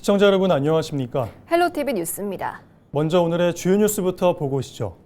시청자 여러분 안녕하십니까? 헬로티비 뉴스입니다. 먼저 오늘의 주요 뉴스부터 보고 오시죠.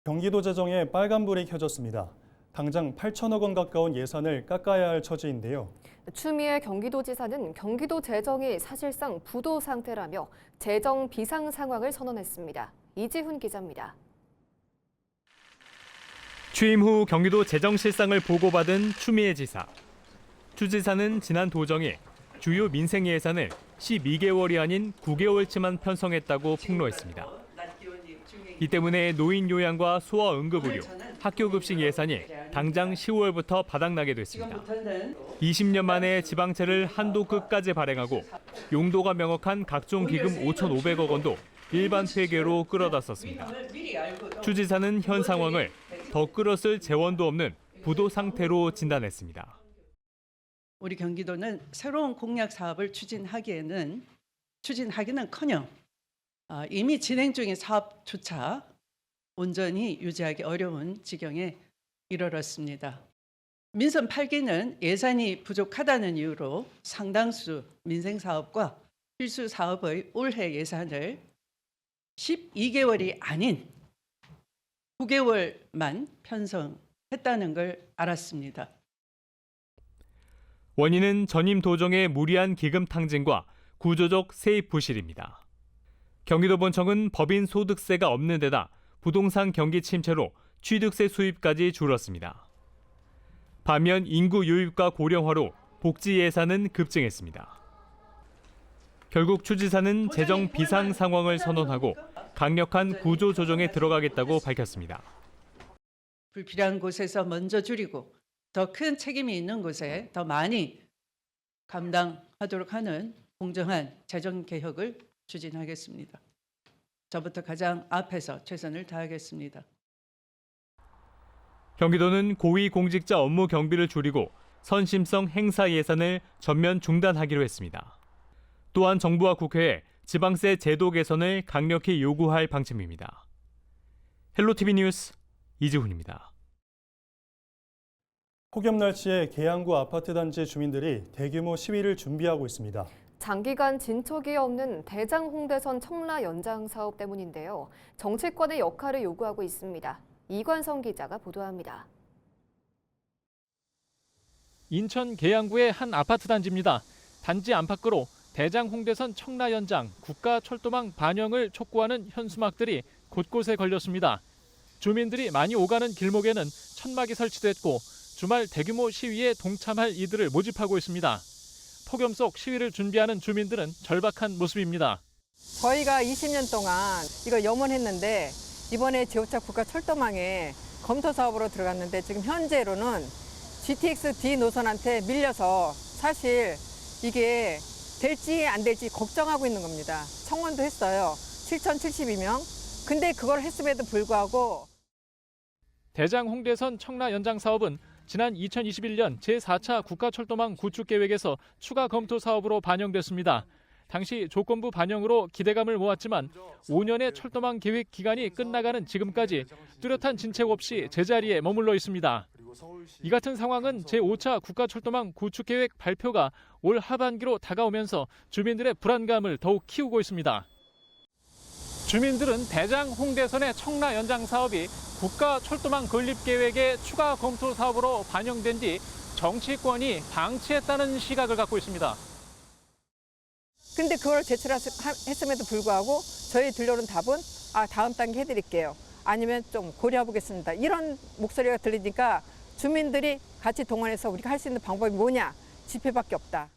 경기도 재정에 빨간불이 켜졌습니다. 당장 8천억 원 가까운 예산을 깎아야 할 처지인데요. 추미애 경기도지사는 경기도 재정이 사실상 부도 상태라며 재정 비상 상황을 선언했습니다. 이지훈 기자입니다. 취임 후 경기도 재정 실상을 보고받은 추미애 지사. 추 지사는 지난 도정에 주요 민생 예산을 12개월이 아닌 9개월치만 편성했다고 폭로했습니다. 이 때문에 노인 요양과 소아 응급의료, 학교 급식 예산이 당장 10월부터 바닥나게 됐습니다. 20년 만에 지방채를 한도 끝까지 발행하고 용도가 명확한 각종 기금 5,500억 원도 일반 회계로 끌어다 썼습니다. 추 지사는 현 상황을 더 끌어쓸 재원도 없는 부도 상태로 진단했습니다. 우리 경기도는 새로운 공약 사업을 추진하기는커녕 이미 진행 중인 사업조차 온전히 유지하기 어려운 지경에 이르렀습니다. 민선 8기는 예산이 부족하다는 이유로 상당수 민생사업과 필수 사업의 올해 예산을 12개월이 아닌 9개월만 편성했다는 걸 알았습니다. 원인은 전임 도정의 무리한 기금 탕진과 구조적 세입 부실입니다. 경기도본청은 법인 소득세가 없는 데다 부동산 경기 침체로 취득세 수입까지 줄었습니다. 반면 인구 유입과 고령화로 복지 예산은 급증했습니다. 결국 추 지사는 재정 비상 상황을 선언하고 강력한 구조 조정에 들어가겠다고 밝혔습니다. 불필요한 곳에서 먼저 줄이고 더 큰 책임이 있는 곳에 더 많이 감당하도록 하는 공정한 재정 개혁을 추진하겠습니다. 저부터 가장 앞에서 최선을 다하겠습니다. 경기도는 고위공직자 업무 경비를 줄이고 선심성 행사 예산을 전면 중단하기로 했습니다. 또한 정부와 국회에 지방세 제도 개선을 강력히 요구할 방침입니다. 헬로티비 뉴스 이지훈입니다. 폭염 날씨에 계양구 아파트 단지 주민들이 대규모 시위를 준비하고 있습니다. 장기간 진척이 없는 대장 홍대선 청라 연장 사업 때문인데요. 정치권의 역할을 요구하고 있습니다. 이관성 기자가 보도합니다. 인천 계양구의 한 아파트 단지입니다. 단지 안팎으로 대장 홍대선 청라 연장 국가철도망 반영을 촉구하는 현수막들이 곳곳에 걸렸습니다. 주민들이 많이 오가는 길목에는 천막이 설치됐고 주말 대규모 시위에 동참할 이들을 모집하고 있습니다. 폭염 속 시위를 준비하는 주민들은 절박한 모습입니다. 저희가 20년 동안 이거 염원했는데 이번에 제5차 국가철도망에 검토 사업으로 들어갔는데 지금 현재로는 GTX D 노선한테 밀려서 사실 이게 될지 안 될지 걱정하고 있는 겁니다. 청원도 했어요. 7,072명. 근데 그걸 했음에도 불구하고 대장 홍대선 청라 연장 사업은 지난 2021년 제4차 국가철도망 구축 계획에서 추가 검토 사업으로 반영됐습니다. 당시 조건부 반영으로 기대감을 모았지만 5년의 철도망 계획 기간이 끝나가는 지금까지 뚜렷한 진책 없이 제자리에 머물러 있습니다. 이 같은 상황은 제5차 국가철도망 구축 계획 발표가 올 하반기로 다가오면서 주민들의 불안감을 더욱 키우고 있습니다. 주민들은 대장 홍대선의 청라 연장 사업이 국가철도망 건립 계획의 추가 검토 사업으로 반영된 뒤 정치권이 방치했다는 시각을 갖고 있습니다. 근데 그걸 제출했음에도 불구하고 저희 들려오는 답은 다음 단계 해드릴게요. 아니면 좀 고려해보겠습니다. 이런 목소리가 들리니까 주민들이 같이 동원해서 우리가 할 수 있는 방법이 뭐냐? 집회밖에 없다.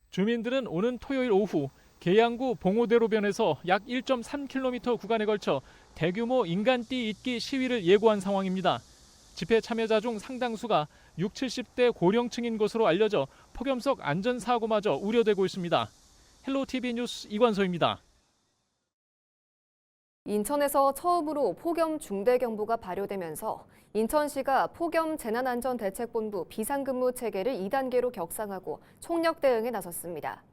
주민들은 오는 토요일 오후 계양구 봉오대로변에서 약 1.3km 구간에 걸쳐 대규모 인간띠 잇기 시위를 예고한 상황입니다. 집회 참여자 중 상당수가 60, 70대 고령층인 것으로 알려져 폭염 속 안전사고마저 우려되고 있습니다. 헬로티비 뉴스 이관소입니다. 인천에서 처음으로 폭염 중대경보가 발효되면서 인천시가 폭염 재난안전대책본부 비상근무 체계를 2단계로 격상하고 총력 대응에 나섰습니다.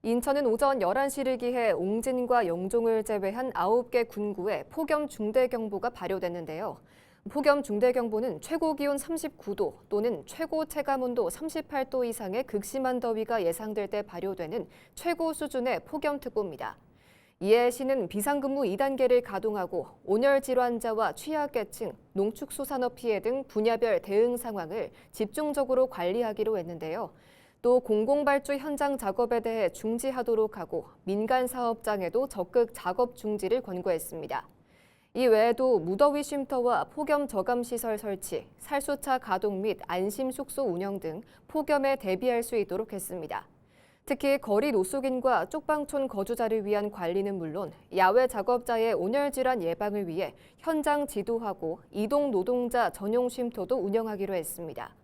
인천은 오전 11시를 기해 옹진과 영종을 제외한 9개 군구에 폭염 중대경보가 발효됐는데요. 폭염 중대경보는 최고 기온 39도 또는 최고 체감온도 38도 이상의 극심한 더위가 예상될 때 발효되는 최고 수준의 폭염특보입니다. 이에 시는 비상근무 2단계를 가동하고 온열 질환자와 취약계층, 농축수산업 피해 등 분야별 대응 상황을 집중적으로 관리하기로 했는데요. 또 공공발주 현장 작업에 대해 중지하도록 하고 민간 사업장에도 적극 작업 중지를 권고했습니다. 이 외에도 무더위 쉼터와 폭염 저감 시설 설치, 살수차 가동 및 안심 숙소 운영 등 폭염에 대비할 수 있도록 했습니다. 특히 거리 노숙인과 쪽방촌 거주자를 위한 관리는 물론 야외 작업자의 온열 질환 예방을 위해 현장 지도하고 이동 노동자 전용 쉼터도 운영하기로 했습니다.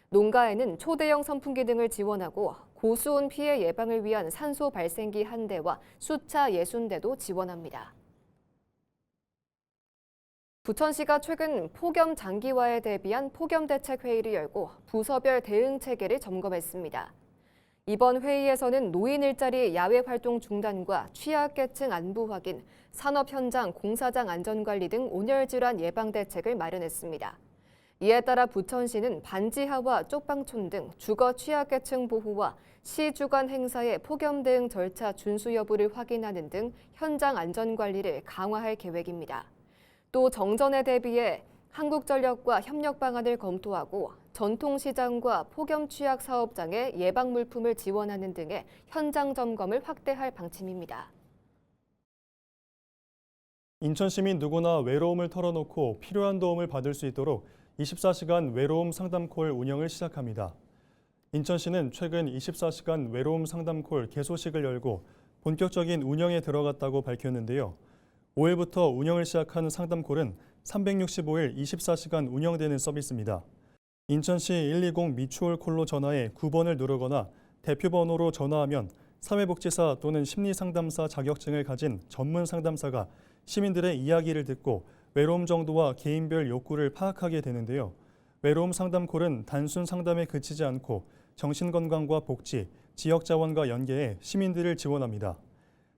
농가에는 초대형 선풍기 등을 지원하고 고수온 피해 예방을 위한 산소 발생기 1대와 수차 60대도 지원합니다. 부천시가 최근 폭염 장기화에 대비한 폭염대책회의를 열고 부서별 대응 체계를 점검했습니다. 이번 회의에서는 노인 일자리 야외 활동 중단과 취약계층 안부 확인, 산업 현장 공사장 안전관리 등 온열 질환 예방 대책을 마련했습니다. 이에 따라 부천시는 반지하와 쪽방촌 등 주거 취약계층 보호와 시 주간 행사의 폭염 대응 절차 준수 여부를 확인하는 등 현장 안전관리를 강화할 계획입니다. 또 정전에 대비해 한국전력과 협력 방안을 검토하고 전통시장과 폭염 취약 사업장에 예방 물품을 지원하는 등의 현장 점검을 확대할 방침입니다. 인천 시민 누구나 외로움을 털어놓고 필요한 도움을 받을 수 있도록 24시간 외로움 상담콜 운영을 시작합니다. 인천시는 최근 24시간 외로움 상담콜 개소식을 열고 본격적인 운영에 들어갔다고 밝혔는데요. 5일부터 운영을 시작한 상담콜은 365일 24시간 운영되는 서비스입니다. 인천시 120 미추홀 콜로 전화해 9번을 누르거나 대표번호로 전화하면 사회복지사 또는 심리상담사 자격증을 가진 전문 상담사가 시민들의 이야기를 듣고 외로움 정도와 개인별 욕구를 파악하게 되는데요. 외로움 상담콜은 단순 상담에 그치지 않고 정신건강과 복지, 지역자원과 연계해 시민들을 지원합니다.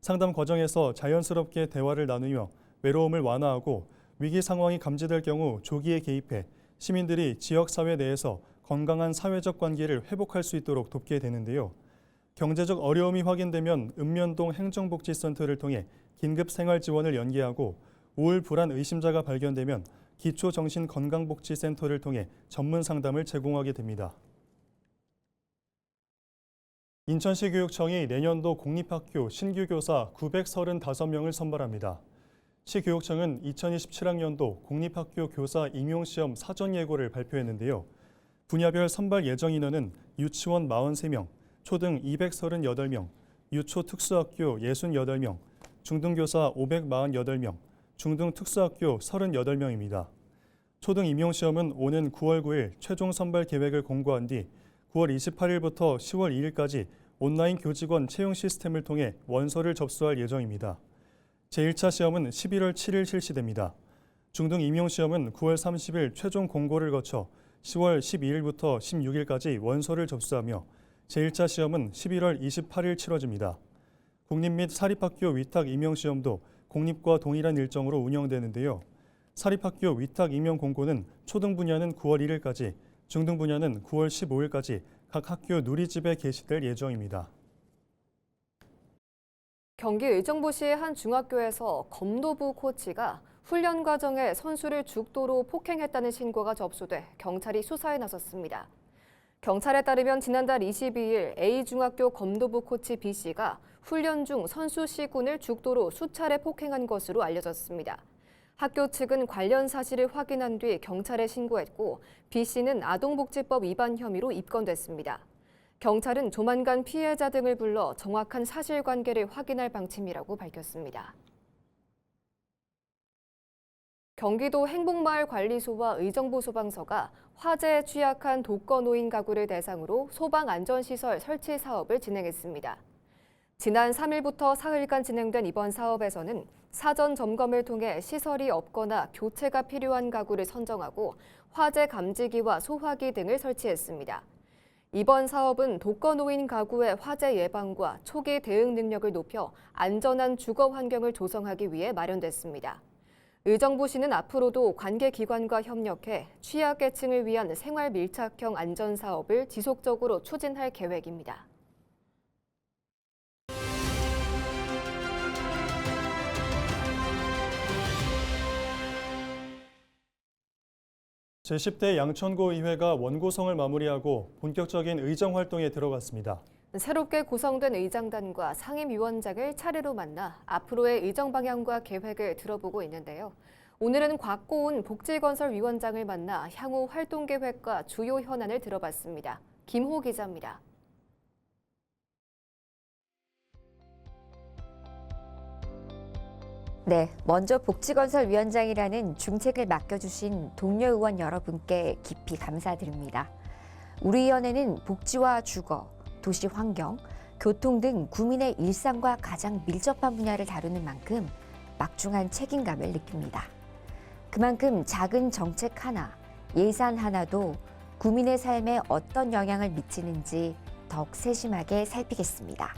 상담 과정에서 자연스럽게 대화를 나누며 외로움을 완화하고 위기 상황이 감지될 경우 조기에 개입해 시민들이 지역사회 내에서 건강한 사회적 관계를 회복할 수 있도록 돕게 되는데요. 경제적 어려움이 확인되면 읍면동 행정복지센터를 통해 긴급 생활 지원을 연계하고 우울, 불안 의심자가 발견되면 기초정신건강복지센터를 통해 전문 상담을 제공하게 됩니다. 인천시 교육청이 내년도 공립학교 신규 교사 935명을 선발합니다. 시교육청은 2027학년도 공립학교 교사 임용시험 사전 예고를 발표했는데요. 분야별 선발 예정 인원은 유치원 43명, 초등 238명, 유초 특수학교 68명, 중등교사 548명, 중등 특수학교 38명입니다. 초등 임용시험은 오는 9월 9일 최종 선발 계획을 공고한 뒤 9월 28일부터 10월 2일까지 온라인 교직원 채용 시스템을 통해 원서를 접수할 예정입니다. 제1차 시험은 11월 7일 실시됩니다. 중등 임용시험은 9월 30일 최종 공고를 거쳐 10월 12일부터 16일까지 원서를 접수하며 제1차 시험은 11월 28일 치러집니다. 국립 및 사립학교 위탁 임용시험도 공립과 동일한 일정으로 운영되는데요. 사립학교 위탁 임용 공고는 초등 분야는 9월 1일까지, 중등 분야는 9월 15일까지 각 학교 누리집에 게시될 예정입니다. 경기 의정부시의 한 중학교에서 검도부 코치가 훈련 과정에 선수를 죽도로 폭행했다는 신고가 접수돼 경찰이 수사에 나섰습니다. 경찰에 따르면 지난달 22일 A중학교 검도부 코치 B씨가 훈련 중 선수 C군을 죽도로 수차례 폭행한 것으로 알려졌습니다. 학교 측은 관련 사실을 확인한 뒤 경찰에 신고했고 B씨는 아동복지법 위반 혐의로 입건됐습니다. 경찰은 조만간 피해자 등을 불러 정확한 사실관계를 확인할 방침이라고 밝혔습니다. 경기도 행복마을관리소와 의정부 소방서가 화재에 취약한 독거노인 가구를 대상으로 소방안전시설 설치 사업을 진행했습니다. 지난 3일부터 사흘간 진행된 이번 사업에서는 사전 점검을 통해 시설이 없거나 교체가 필요한 가구를 선정하고 화재 감지기와 소화기 등을 설치했습니다. 이번 사업은 독거노인 가구의 화재 예방과 초기 대응 능력을 높여 안전한 주거 환경을 조성하기 위해 마련됐습니다. 의정부시는 앞으로도 관계기관과 협력해 취약계층을 위한 생활 밀착형 안전 사업을 지속적으로 추진할 계획입니다. 제10대 양천구 의회가 원고성을 마무리하고 본격적인 의정 활동에 들어갔습니다. 새롭게 구성된 의장단과 상임위원장을 차례로 만나 앞으로의 의정 방향과 계획을 들어보고 있는데요. 오늘은 곽고은 복지건설위원장을 만나 향후 활동 계획과 주요 현안을 들어봤습니다. 김호 기자입니다. 네, 먼저 복지건설위원장이라는 중책을 맡겨주신 동료 의원 여러분께 깊이 감사드립니다. 우리 위원회는 복지와 주거, 도시 환경, 교통 등 국민의 일상과 가장 밀접한 분야를 다루는 만큼 막중한 책임감을 느낍니다. 그만큼 작은 정책 하나, 예산 하나도 국민의 삶에 어떤 영향을 미치는지 더욱 세심하게 살피겠습니다.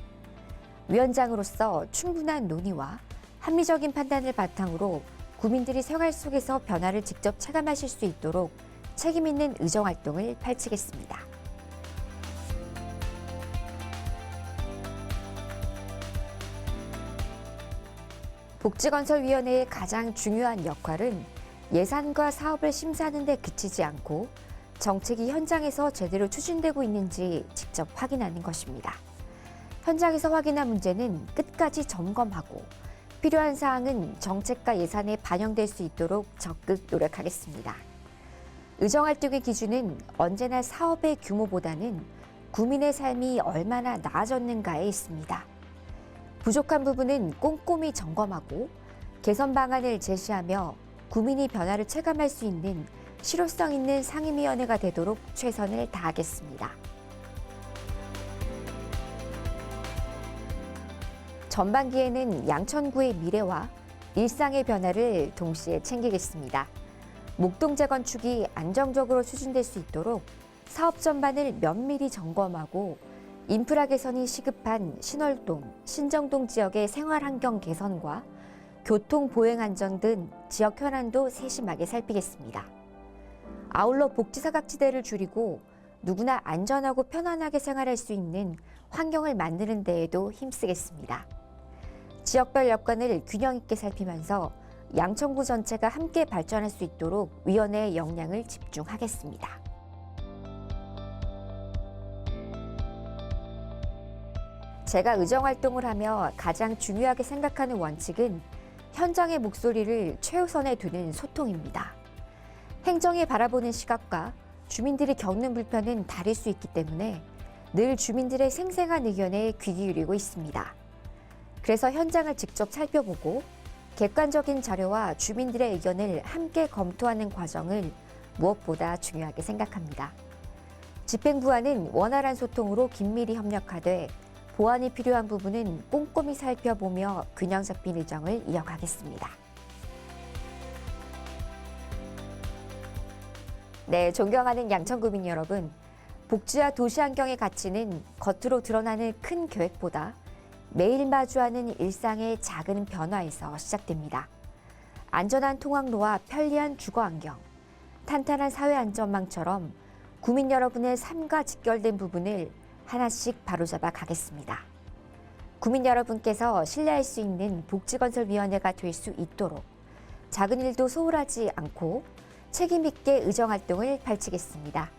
위원장으로서 충분한 논의와 합리적인 판단을 바탕으로 국민들이 생활 속에서 변화를 직접 체감하실 수 있도록 책임 있는 의정 활동을 펼치겠습니다. 복지건설위원회의 가장 중요한 역할은 예산과 사업을 심사하는 데 그치지 않고 정책이 현장에서 제대로 추진되고 있는지 직접 확인하는 것입니다. 현장에서 확인한 문제는 끝까지 점검하고 필요한 사항은 정책과 예산에 반영될 수 있도록 적극 노력하겠습니다. 의정활동의 기준은 언제나 사업의 규모보다는 국민의 삶이 얼마나 나아졌는가에 있습니다. 부족한 부분은 꼼꼼히 점검하고 개선 방안을 제시하며 국민이 변화를 체감할 수 있는 실효성 있는 상임위원회가 되도록 최선을 다하겠습니다. 전반기에는 양천구의 미래와 일상의 변화를 동시에 챙기겠습니다. 목동 재건축이 안정적으로 추진될 수 있도록 사업 전반을 면밀히 점검하고 인프라 개선이 시급한 신월동, 신정동 지역의 생활환경 개선과 교통 보행 안전 등 지역 현안도 세심하게 살피겠습니다. 아울러 복지 사각지대를 줄이고 누구나 안전하고 편안하게 생활할 수 있는 환경을 만드는 데에도 힘쓰겠습니다. 지역별 여건을 균형 있게 살피면서 양천구 전체가 함께 발전할 수 있도록 위원회의 역량을 집중하겠습니다. 제가 의정활동을 하며 가장 중요하게 생각하는 원칙은 현장의 목소리를 최우선에 두는 소통입니다. 행정이 바라보는 시각과 주민들이 겪는 불편은 다를 수 있기 때문에 늘 주민들의 생생한 의견에 귀 기울이고 있습니다. 그래서 현장을 직접 살펴보고 객관적인 자료와 주민들의 의견을 함께 검토하는 과정을 무엇보다 중요하게 생각합니다. 집행부와는 원활한 소통으로 긴밀히 협력하되 보완이 필요한 부분은 꼼꼼히 살펴보며 균형 잡힌 의정을 이어가겠습니다. 네, 존경하는 양천구민 여러분, 복지와 도시환경의 가치는 겉으로 드러나는 큰 계획보다 매일 마주하는 일상의 작은 변화에서 시작됩니다. 안전한 통학로와 편리한 주거환경, 탄탄한 사회 안전망처럼 구민 여러분의 삶과 직결된 부분을 하나씩 바로잡아 가겠습니다. 구민 여러분께서 신뢰할 수 있는 복지건설위원회가 될 수 있도록 작은 일도 소홀하지 않고 책임 있게 의정활동을 펼치겠습니다.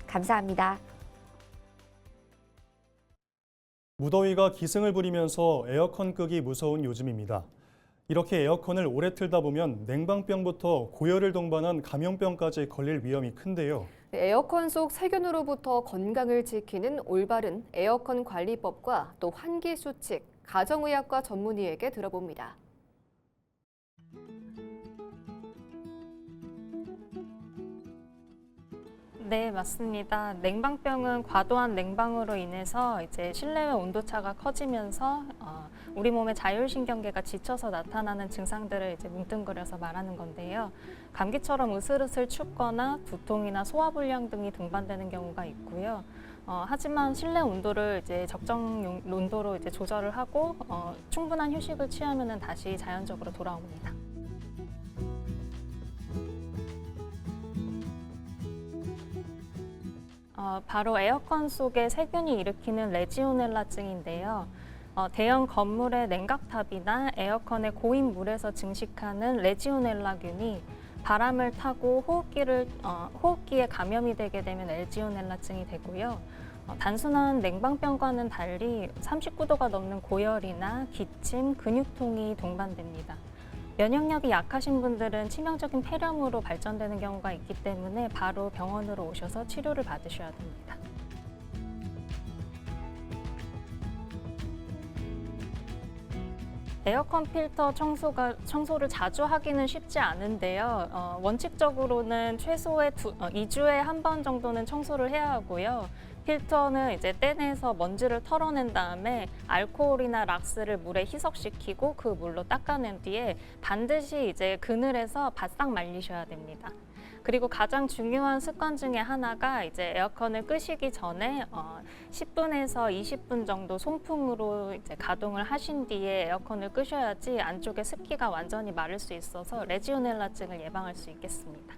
감사합니다. 무더위가 기승을 부리면서 에어컨 끄기 무서운 요즘입니다. 이렇게 에어컨을 오래 틀다 보면 냉방병부터 고열을 동반한 감염병까지 걸릴 위험이 큰데요. 에어컨 속 세균으로부터 건강을 지키는 올바른 에어컨 관리법과 또 환기 수칙, 가정의학과 전문의에게 들어봅니다. 네, 맞습니다. 냉방병은 과도한 냉방으로 인해서 이제 실내외 온도차가 커지면서 우리 몸의 자율신경계가 지쳐서 나타나는 증상들을 이제 뭉뚱그려서 말하는 건데요. 감기처럼 으슬으슬 춥거나 두통이나 소화불량 등이 동반되는 경우가 있고요. 하지만 실내 온도를 이제 적정 온도로 이제 조절을 하고 충분한 휴식을 취하면은 다시 자연적으로 돌아옵니다. 바로 에어컨 속에 세균이 일으키는 레지오넬라증인데요. 대형 건물의 냉각탑이나 에어컨의 고인 물에서 증식하는 레지오넬라균이 바람을 타고 호흡기에 감염이 되게 되면 레지오넬라증이 되고요. 단순한 냉방병과는 달리 39도가 넘는 고열이나 기침, 근육통이 동반됩니다. 면역력이 약하신 분들은 치명적인 폐렴으로 발전되는 경우가 있기 때문에 바로 병원으로 오셔서 치료를 받으셔야 됩니다. 에어컨 필터 청소를 자주 하기는 쉽지 않은데요. 원칙적으로는 최소의 2주에 한 번 정도는 청소를 해야 하고요. 필터는 이제 떼내서 먼지를 털어낸 다음에 알코올이나 락스를 물에 희석시키고 그 물로 닦아낸 뒤에 반드시 이제 그늘에서 바싹 말리셔야 됩니다. 그리고 가장 중요한 습관 중에 하나가 이제 에어컨을 끄시기 전에 10분에서 20분 정도 송풍으로 이제 가동을 하신 뒤에 에어컨을 끄셔야지 안쪽에 습기가 완전히 마를 수 있어서 레지오넬라증을 예방할 수 있겠습니다.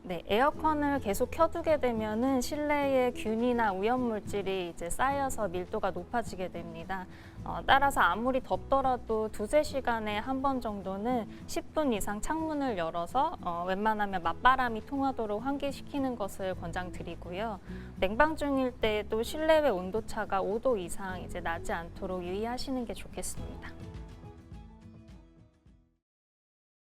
네, 에어컨을 계속 켜두게 되면은 실내에 균이나 오염물질이 이제 쌓여서 밀도가 높아지게 됩니다. 따라서 아무리 덥더라도 2~3시간에 한 번 정도는 10분 이상 창문을 열어서 웬만하면 맞바람이 통하도록 환기시키는 것을 권장드리고요. 냉방 중일 때에도 실내외 온도차가 5도 이상 이제 나지 않도록 유의하시는 게 좋겠습니다.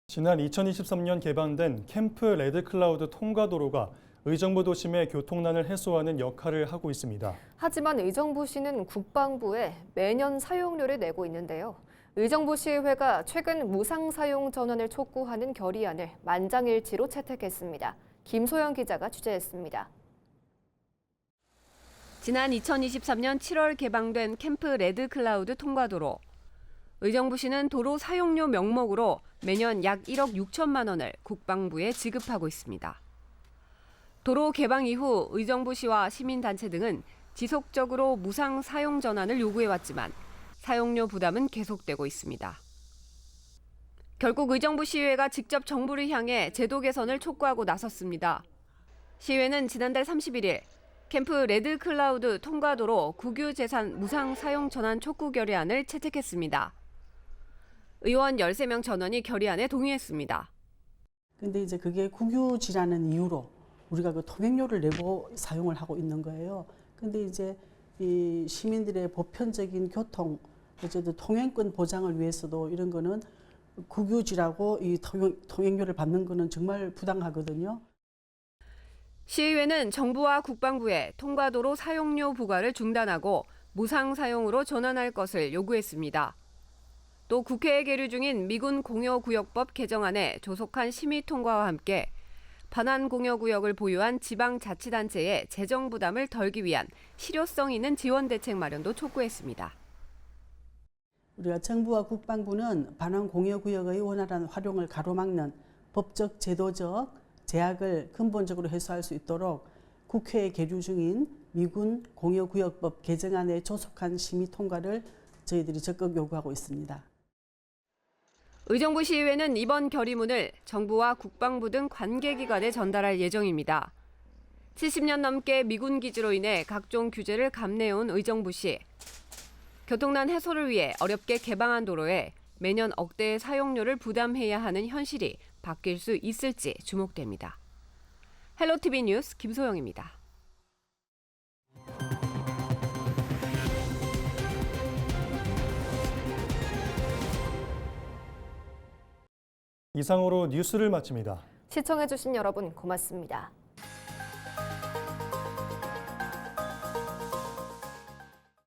지난 2023년 개방된 캠프 레드클라우드 통과도로가 의정부 도심의 교통난을 해소하는 역할을 하고 있습니다. 하지만 의정부시는 국방부에 매년 사용료를 내고 있는데요. 의정부시의회가 최근 무상 사용 전환을 촉구하는 결의안을 만장일치로 채택했습니다. 김소영 기자가 취재했습니다. 지난 2023년 7월 개방된 캠프 레드클라우드 통과도로. 의정부시는 도로 사용료 명목으로 매년 약 1억 6천만 원을 국방부에 지급하고 있습니다. 도로 개방 이후 의정부시와 시민단체 등은 지속적으로 무상 사용 전환을 요구해왔지만 사용료 부담은 계속되고 있습니다. 결국 의정부시의회가 직접 정부를 향해 제도 개선을 촉구하고 나섰습니다. 시의회는 지난달 31일 캠프 레드클라우드 통과도로 국유재산 무상 사용 전환 촉구 결의안을 채택했습니다. 의원 13명 전원이 결의안에 동의했습니다. 근데 이제 그게 국유지라는 이유로 우리가 그 통행료를 내고 사용을 하고 있는 거예요. 근데 이제 이 시민들의 보편적인 교통, 어쨌든 통행권 보장을 위해서도 이런 거는 국유지라고 이 통행료를 받는 거는 정말 부당하거든요. 시의회는 정부와 국방부에 통과도로 사용료 부과를 중단하고 무상 사용으로 전환할 것을 요구했습니다. 또 국회에 계류 중인 미군 공여구역법 개정안에 조속한 심의 통과와 함께 반환 공여구역을 보유한 지방자치단체의 재정 부담을 덜기 위한 실효성 있는 지원 대책 마련도 촉구했습니다. 우리가 정부와 국방부는 반환 공여구역의 원활한 활용을 가로막는 법적, 제도적 제약을 근본적으로 해소할 수 있도록 국회에 계류 중인 미군 공여구역법 개정안의 조속한 심의 통과를 저희들이 적극 요구하고 있습니다. 의정부 시의회는 이번 결의문을 정부와 국방부 등 관계기관에 전달할 예정입니다. 70년 넘게 미군 기지로 인해 각종 규제를 감내해온 의정부시. 교통난 해소를 위해 어렵게 개방한 도로에 매년 억대의 사용료를 부담해야 하는 현실이 바뀔 수 있을지 주목됩니다. 헬로티비 뉴스 김소영입니다. 이상으로 뉴스를 마칩니다. 시청해주신 여러분 고맙습니다.